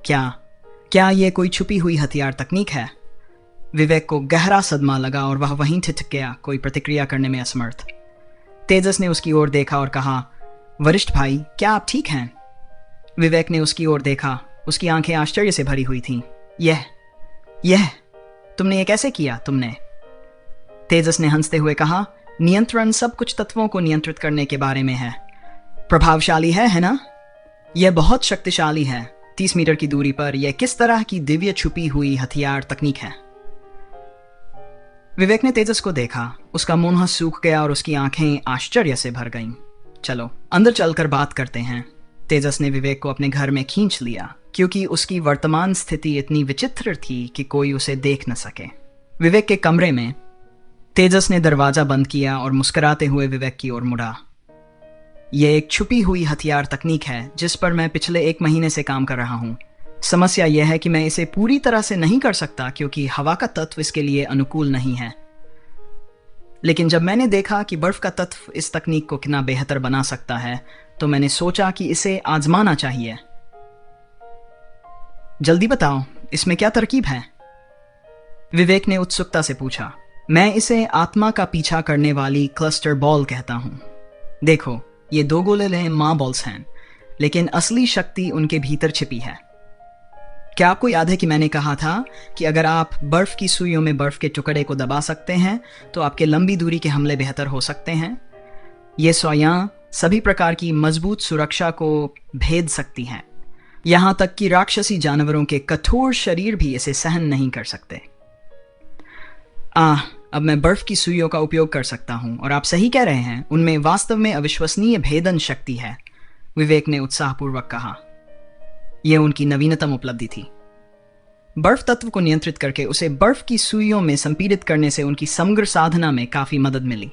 क्या क्या ये कोई छुपी हुई हथियार तकनीक है? विवेक को गहरा सदमा लगा और वह वहीं ठिठक गया, कोई प्रतिक्रिया करने में असमर्थ। तेजस ने उसकी ओर देखा और कहा, वरिष्ठ भाई, क्या आप ठीक हैं? विवेक ने उसकी ओर देखा। उसकी आंखें आश्चर्य से भरी हुई थीं। यह तुमने ये कैसे किया? तुमने? तेजस ने हंसते हुए कहा, नियंत्रण सब कुछ तत्वों को नियंत्रित करने के बारे में है। प्रभावशाली है ना? यह बहुत शक्तिशाली है। 30 मीटर की दूरी पर यह किस तरह की दिव्य छुपी हुई हथियार तकनीक है? विवेक ने तेजस को देखा। उसका मुंह सूख गया और उसकी आंखें आश्चर्य से भर गईं। चलो अंदर चलकर बात करते हैं। तेजस ने विवेक को अपने घर में खींच लिया, क्योंकि उसकी वर्तमान स्थिति इतनी विचित्र थी कि कोई उसे देख न सके। विवेक के कमरे में तेजस ने दरवाजा बंद किया और मुस्कुराते हुए विवेक की ओर मुड़ा। यह एक छुपी हुई हथियार तकनीक है जिस पर मैं पिछले 1 महीने से काम कर रहा हूं। समस्या यह है कि मैं इसे पूरी तरह से नहीं कर सकता, क्योंकि हवा का तत्व इसके लिए अनुकूल नहीं है। लेकिन जब मैंने देखा कि बर्फ का तत्व इस तकनीक को कितना बेहतर बना सकता है, तो मैंने सोचा कि इसे आजमाना चाहिए। जल्दी बताओ, इसमें क्या तरकीब है? विवेक ने उत्सुकता से पूछा। मैं इसे आत्मा का पीछा करने वाली क्लस्टर बॉल कहता हूं। देखो, ये 2 गोले माँ बॉल्स हैं, लेकिन असली शक्ति उनके भीतर छिपी है। क्या आपको याद है कि मैंने कहा था कि अगर आप बर्फ की सुइयों में बर्फ के टुकड़े को दबा सकते हैं तो आपके लंबी दूरी के हमले बेहतर हो सकते हैं? ये सुइयां सभी प्रकार की मजबूत सुरक्षा को भेद सकती हैं, यहां तक कि राक्षसी जानवरों के कठोर शरीर भी इसे सहन नहीं कर सकते। अब मैं बर्फ की सुइयों का उपयोग कर सकता हूं, और आप सही कह रहे हैं, उनमें वास्तव में अविश्वसनीय भेदन शक्ति है, विवेक ने उत्साहपूर्वक कहा। यह उनकी नवीनतम उपलब्धि थी। बर्फ तत्व को नियंत्रित करके उसे बर्फ की सुइयों में संपीड़ित करने से उनकी समग्र साधना में काफी मदद मिली।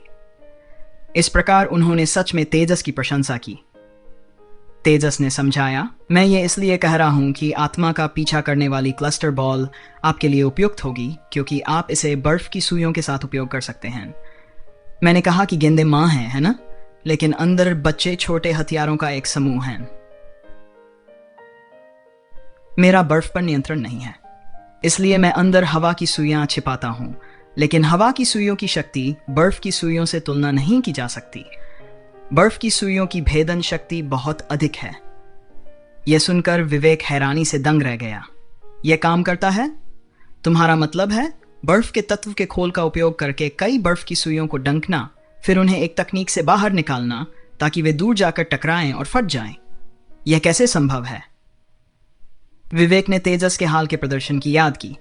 इस प्रकार उन्होंने सच में तेजस की प्रशंसा की। तेजस ने समझाया, मैं ये इसलिए कह रहा हूं कि आत्मा का पीछा करने वाली क्लस्टर बॉल आपके लिए उपयुक्त होगी, क्योंकि आप इसे बर्फ की सुइयों के साथ उपयोग कर सकते हैं। मैंने कहा कि गेंदें मां हैं, है ना? लेकिन अंदर बच्चे छोटे हथियारों का एक समूह है। मेरा बर्फ पर नियंत्रण नहीं है, इसलिए मैं अंदर हवा की सुइयां छिपाता हूं, लेकिन हवा की सुइयों की शक्ति बर्फ की सुइयों से तुलना नहीं की जा सकती। बर्फ की सुइयों की भेदन शक्ति बहुत अधिक है। यह सुनकर विवेक हैरानी से दंग रह गया। यह काम करता है? तुम्हारा मतलब है बर्फ के तत्व के खोल का उपयोग करके कई बर्फ की सुइयों को डंकना, फिर उन्हें एक तकनीक से बाहर निकालना ताकि वे दूर जाकर टकराएं और फट जाएं। यह कैसे संभव है? विवेक ने तेजस के हाल के प्रदर्शन की याद की।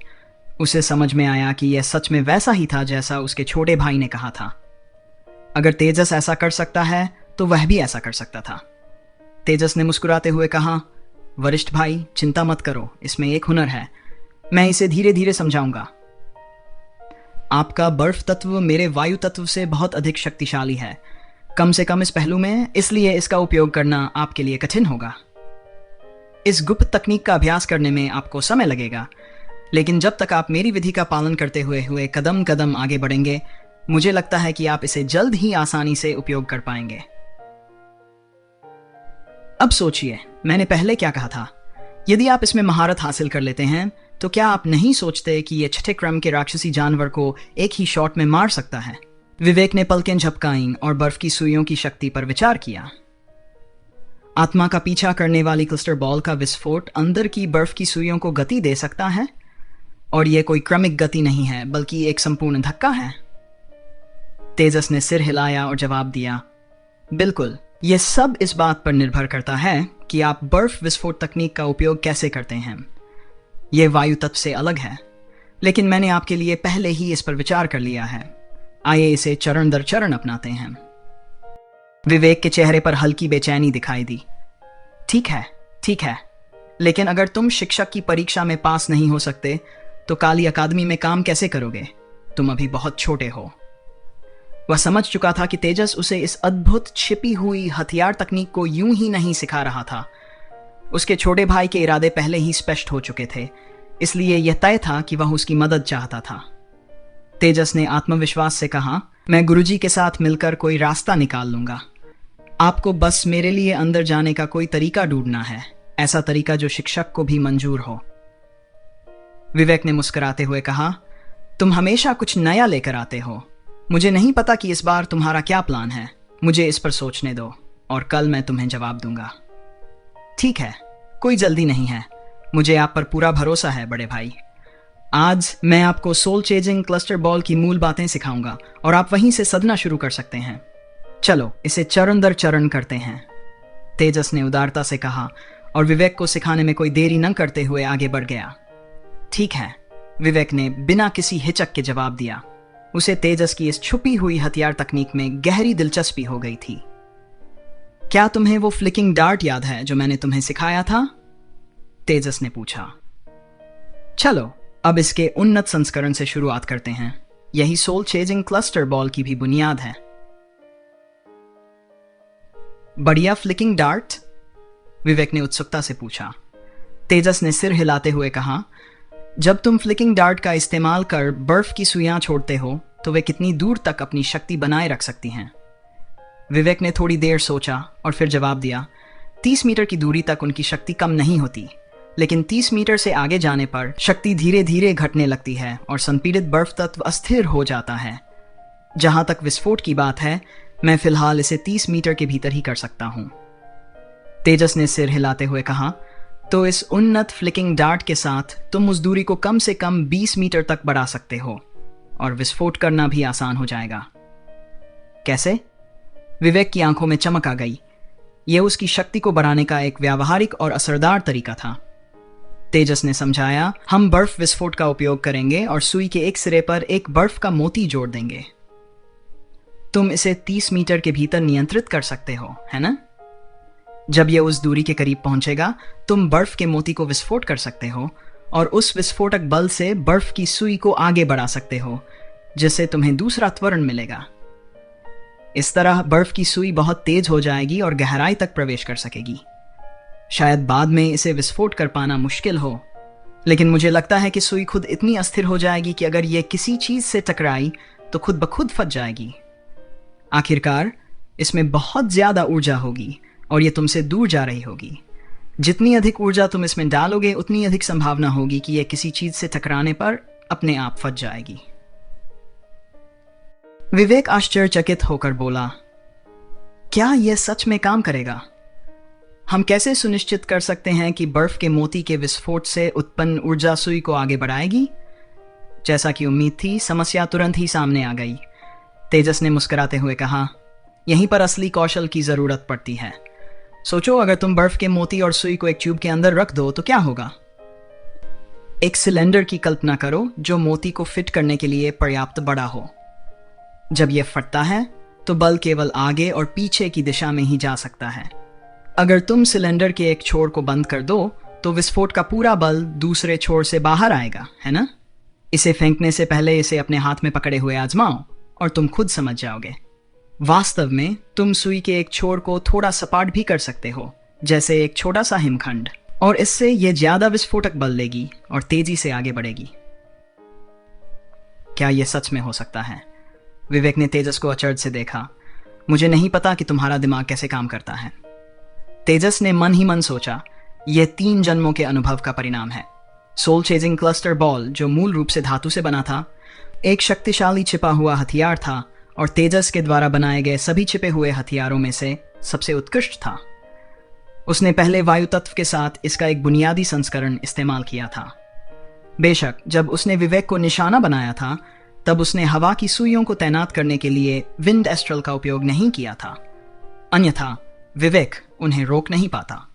उसे समझ में आया कि यह सच में वैसा ही था जैसा उसके छोटे भाई ने कहा था। अगर तेजस ऐसा कर सकता है तो वह भी ऐसा कर सकता था। तेजस ने मुस्कुराते हुए कहा, वरिष्ठ भाई, चिंता मत करो, इसमें एक हुनर है। मैं इसे धीरे धीरे समझाऊंगा। आपका बर्फ तत्व मेरे वायु तत्व से बहुत अधिक शक्तिशाली है, कम से कम इस पहलू में, इसलिए इसका उपयोग करना आपके लिए कठिन होगा। इस गुप्त तकनीक का अभ्यास करने में आपको समय लगेगा, लेकिन जब तक आप मेरी विधि का पालन करते हुए कदम कदम आगे बढ़ेंगे, मुझे लगता है कि आप इसे जल्द ही आसानी से उपयोग कर पाएंगे। अब सोचिए, मैंने पहले क्या कहा था? यदि आप इसमें महारत हासिल कर लेते हैं तो क्या आप नहीं सोचते कि यह 6ठे क्रम के राक्षसी जानवर को एक ही शॉट में मार सकता है? विवेक ने पलकें झपकाईं और बर्फ की सुइयों की शक्ति पर विचार किया। आत्मा का पीछा करने वाली क्लस्टर बॉल का विस्फोट अंदर की बर्फ की सुइयों को गति दे सकता है, और यह कोई क्रमिक गति नहीं है, बल्कि एक संपूर्ण धक्का है। तेजस ने सिर हिलाया और जवाब दिया, बिल्कुल। यह सब इस बात पर निर्भर करता है कि आप बर्फ विस्फोट तकनीक का उपयोग कैसे करते हैं। यह वायु तत्व से अलग है, लेकिन मैंने आपके लिए पहले ही इस पर विचार कर लिया है। आइए इसे चरण दर चरण अपनाते हैं। विवेक के चेहरे पर हल्की बेचैनी दिखाई दी। ठीक है, लेकिन अगर तुम शिक्षक की परीक्षा में पास नहीं हो सकते तो काली अकादमी में काम कैसे करोगे? तुम अभी बहुत छोटे हो। वह समझ चुका था कि तेजस उसे इस अद्भुत छिपी हुई हथियार तकनीक को यूं ही नहीं सिखा रहा था। उसके छोटे भाई के इरादे पहले ही स्पष्ट हो चुके थे, इसलिए यह तय था कि वह उसकी मदद चाहता था। तेजस ने आत्मविश्वास से कहा, मैं गुरुजी के साथ मिलकर कोई रास्ता निकाल लूंगा। आपको बस मेरे लिए अंदर जाने का कोई तरीका ढूंढना है, ऐसा तरीका जो शिक्षक को भी मंजूर हो। विवेक ने मुस्कुराते हुए कहा, तुम हमेशा कुछ नया लेकर आते हो। मुझे नहीं पता कि इस बार तुम्हारा क्या प्लान है। मुझे इस पर सोचने दो और कल मैं तुम्हें जवाब दूंगा। ठीक है, कोई जल्दी नहीं है। मुझे आप पर पूरा भरोसा है बड़े भाई। आज मैं आपको सोल चेजिंग क्लस्टर बॉल की मूल बातें सिखाऊंगा और आप वहीं से सदना शुरू कर सकते हैं। चलो इसे चरण दर चरण करते हैं, तेजस ने उदारता से कहा और विवेक को सिखाने में कोई देरी न करते हुए आगे बढ़ गया। ठीक है, विवेक ने बिना किसी हिचक के जवाब दिया। उसे तेजस की इस छुपी हुई हथियार तकनीक में गहरी दिलचस्पी हो गई थी। क्या तुम्हें वो फ्लिकिंग डार्ट याद है जो मैंने तुम्हें सिखाया था? तेजस ने पूछा। चलो अब इसके उन्नत संस्करण से शुरुआत करते हैं। यही सोल चेजिंग क्लस्टर बॉल की भी बुनियाद है। बढ़िया फ्लिकिंग डार्ट? विवेक ने उत्सुकता से पूछा। तेजस ने सिर हिलाते हुए कहा, जब तुम फ्लिकिंग डार्ट का इस्तेमाल कर बर्फ की सुइयां छोड़ते हो तो वे कितनी दूर तक अपनी शक्ति बनाए रख सकती हैं? विवेक ने थोड़ी देर सोचा और फिर जवाब दिया, 30 मीटर की दूरी तक उनकी शक्ति कम नहीं होती, लेकिन 30 मीटर से आगे जाने पर शक्ति धीरे धीरे घटने लगती है और संपीड़ित बर्फ तत्व अस्थिर हो जाता है। जहां तक विस्फोट की बात है, मैं फिलहाल इसे 30 मीटर के भीतर ही कर सकता हूं। तेजस ने सिर हिलाते हुए कहा, तो इस उन्नत फ्लिकिंग डार्ट के साथ तुम उस दूरी को कम से कम 20 मीटर तक बढ़ा सकते हो और विस्फोट करना भी आसान हो जाएगा। कैसे? विवेक की आंखों में चमक आ गई। यह उसकी शक्ति को बढ़ाने का एक व्यावहारिक और असरदार तरीका था। तेजस ने समझाया, हम बर्फ विस्फोट का उपयोग करेंगे और सुई के एक सिरे पर एक बर्फ का मोती जोड़ देंगे। तुम इसे 30 मीटर के भीतर नियंत्रित कर सकते हो, है ना? जब यह उस दूरी के करीब पहुंचेगा, तुम बर्फ के मोती को विस्फोट कर सकते हो और उस विस्फोटक बल से बर्फ की सुई को आगे बढ़ा सकते हो, जिससे तुम्हें दूसरा त्वरण मिलेगा। इस तरह बर्फ की सुई बहुत तेज हो जाएगी और गहराई तक प्रवेश कर सकेगी। शायद बाद में इसे विस्फोट कर पाना मुश्किल हो, लेकिन मुझे लगता है कि सुई खुद इतनी अस्थिर हो जाएगी कि अगर यह किसी चीज से टकराई तो खुद ब खुद फट जाएगी। आखिरकार इसमें बहुत ज्यादा ऊर्जा होगी और यह तुमसे दूर जा रही होगी। जितनी अधिक ऊर्जा तुम इसमें डालोगे, उतनी अधिक संभावना होगी कि यह किसी चीज से टकराने पर अपने आप फट जाएगी। विवेक आश्चर्यचकित होकर बोला, क्या यह सच में काम करेगा? हम कैसे सुनिश्चित कर सकते हैं कि बर्फ के मोती के विस्फोट से उत्पन्न ऊर्जा सुई को आगे बढ़ाएगी? जैसा कि उम्मीद थी, समस्या तुरंत ही सामने आ गई। तेजस ने मुस्कुराते हुए कहा, यहीं पर असली कौशल की जरूरत पड़ती है। सोचो, अगर तुम बर्फ के मोती और सुई को एक ट्यूब के अंदर रख दो तो क्या होगा? एक सिलेंडर की कल्पना करो जो मोती को फिट करने के लिए पर्याप्त बड़ा हो। जब यह फटता है तो बल केवल आगे और पीछे की दिशा में ही जा सकता है। अगर तुम सिलेंडर के एक छोर को बंद कर दो तो विस्फोट का पूरा बल दूसरे छोर से बाहर आएगा, है ना? इसे फेंकने से पहले इसे अपने हाथ में पकड़े हुए आजमाओ और तुम खुद समझ जाओगे। वास्तव में तुम सुई के एक छोर को थोड़ा सपाट भी कर सकते हो, जैसे एक छोटा सा हिमखंड, और इससे यह ज्यादा विस्फोटक बल लेगी और तेजी से आगे बढ़ेगी। क्या यह सच में हो सकता है? विवेक ने तेजस को अचरज से देखा। मुझे नहीं पता कि तुम्हारा दिमाग कैसे काम करता है। तेजस ने मन ही मन सोचा, यह 3 जन्मों के अनुभव का परिणाम है। सोल चेजिंग क्लस्टर बॉल, जो मूल रूप से धातु से बना था, एक शक्तिशाली छिपा हुआ हथियार था और तेजस के द्वारा बनाए गए सभी छिपे हुए हथियारों में से सबसे उत्कृष्ट था। उसने पहले वायु तत्व के साथ इसका एक बुनियादी संस्करण इस्तेमाल किया था। बेशक जब उसने विवेक को निशाना बनाया था, तब उसने हवा की सुइयों को तैनात करने के लिए विंड एस्ट्रल का उपयोग नहीं किया था, अन्यथा विवेक उन्हें रोक नहीं पाता।